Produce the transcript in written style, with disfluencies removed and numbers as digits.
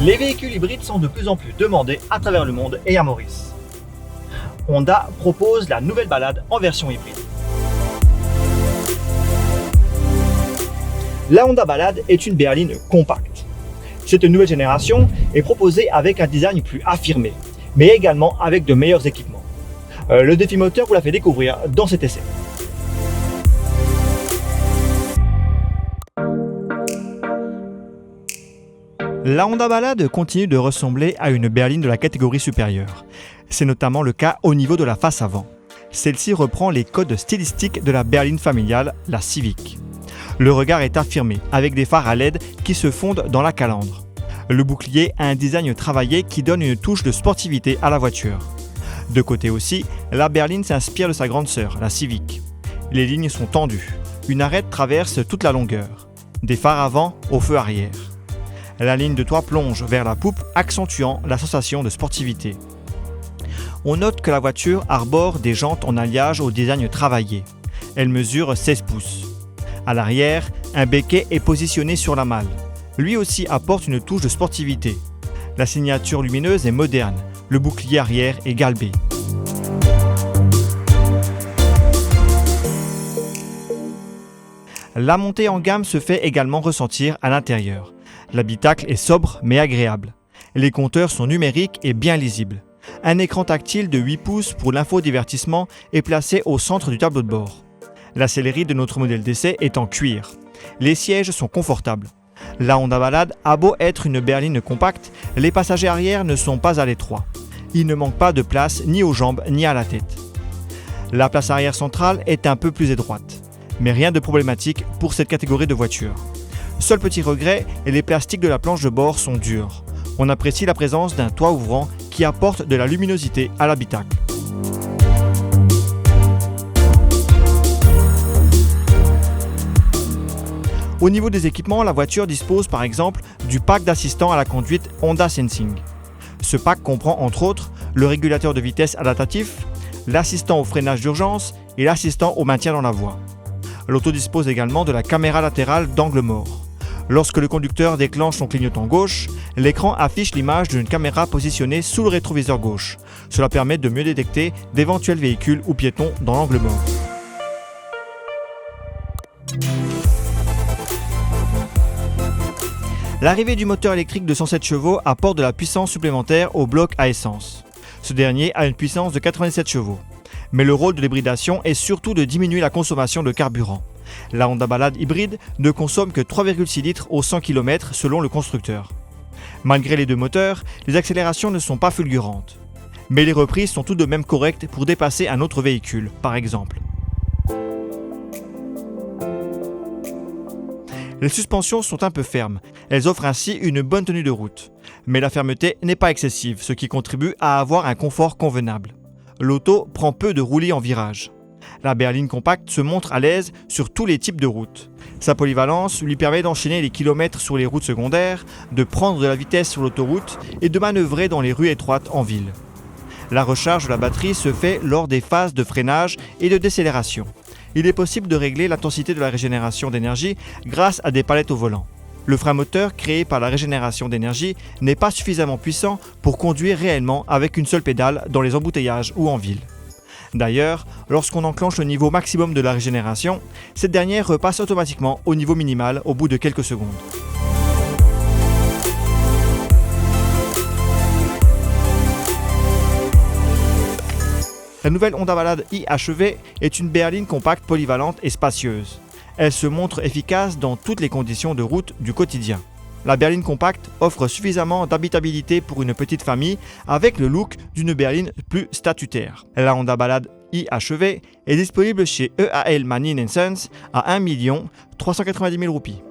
Les véhicules hybrides sont de plus en plus demandés à travers le monde et à Maurice. Honda propose la nouvelle Ballade en version hybride. La Honda Ballade est une berline compacte. Cette nouvelle génération est proposée avec un design plus affirmé, mais également avec de meilleurs équipements. Le défi moteur vous l'a fait découvrir dans cet essai. La Honda Ballade continue de ressembler à une berline de la catégorie supérieure. C'est notamment le cas au niveau de la face avant. Celle-ci reprend les codes stylistiques de la berline familiale, la Civic. Le regard est affirmé, avec des phares à LED qui se fondent dans la calandre. Le bouclier a un design travaillé qui donne une touche de sportivité à la voiture. De côté aussi, la berline s'inspire de sa grande sœur, la Civic. Les lignes sont tendues. Une arête traverse toute la longueur. Des phares avant au feu arrière. La ligne de toit plonge vers la poupe, accentuant la sensation de sportivité. On note que la voiture arbore des jantes en alliage au design travaillé. Elle mesure 16 pouces. À l'arrière, un béquet est positionné sur la malle. Lui aussi apporte une touche de sportivité. La signature lumineuse est moderne. Le bouclier arrière est galbé. La montée en gamme se fait également ressentir à l'intérieur. L'habitacle est sobre mais agréable. Les compteurs sont numériques et bien lisibles. Un écran tactile de 8 pouces pour l'infodivertissement est placé au centre du tableau de bord. La sellerie de notre modèle d'essai est en cuir. Les sièges sont confortables. La Honda Ballade a beau être une berline compacte, les passagers arrière ne sont pas à l'étroit. Il ne manque pas de place ni aux jambes ni à la tête. La place arrière centrale est un peu plus étroite, mais rien de problématique pour cette catégorie de voitures. Seul petit regret, les plastiques de la planche de bord sont durs. On apprécie la présence d'un toit ouvrant qui apporte de la luminosité à l'habitacle. Au niveau des équipements, la voiture dispose par exemple du pack d'assistant à la conduite Honda Sensing. Ce pack comprend entre autres le régulateur de vitesse adaptatif, l'assistant au freinage d'urgence et l'assistant au maintien dans la voie. L'auto dispose également de la caméra latérale d'angle mort. Lorsque le conducteur déclenche son clignotant gauche, l'écran affiche l'image d'une caméra positionnée sous le rétroviseur gauche. Cela permet de mieux détecter d'éventuels véhicules ou piétons dans l'angle mort. L'arrivée du moteur électrique de 107 chevaux apporte de la puissance supplémentaire au bloc à essence. Ce dernier a une puissance de 97 chevaux. Mais le rôle de l'hybridation est surtout de diminuer la consommation de carburant. La Honda Ballade hybride ne consomme que 3,6 litres au 100 km selon le constructeur. Malgré les deux moteurs, les accélérations ne sont pas fulgurantes. Mais les reprises sont tout de même correctes pour dépasser un autre véhicule, par exemple. Les suspensions sont un peu fermes, elles offrent ainsi une bonne tenue de route. Mais la fermeté n'est pas excessive, ce qui contribue à avoir un confort convenable. L'auto prend peu de roulis en virage. La berline compacte se montre à l'aise sur tous les types de routes. Sa polyvalence lui permet d'enchaîner les kilomètres sur les routes secondaires, de prendre de la vitesse sur l'autoroute et de manœuvrer dans les rues étroites en ville. La recharge de la batterie se fait lors des phases de freinage et de décélération. Il est possible de régler l'intensité de la régénération d'énergie grâce à des palettes au volant. Le frein moteur créé par la régénération d'énergie n'est pas suffisamment puissant pour conduire réellement avec une seule pédale dans les embouteillages ou en ville. D'ailleurs, lorsqu'on enclenche le niveau maximum de la régénération, cette dernière repasse automatiquement au niveau minimal au bout de quelques secondes. La nouvelle Honda Ballade iHEV est une berline compacte polyvalente et spacieuse. Elle se montre efficace dans toutes les conditions de route du quotidien. La berline compacte offre suffisamment d'habitabilité pour une petite famille avec le look d'une berline plus statutaire. La Honda Ballade iHEV est disponible chez EAL Mannin & Sons à 1 390 000 roupies.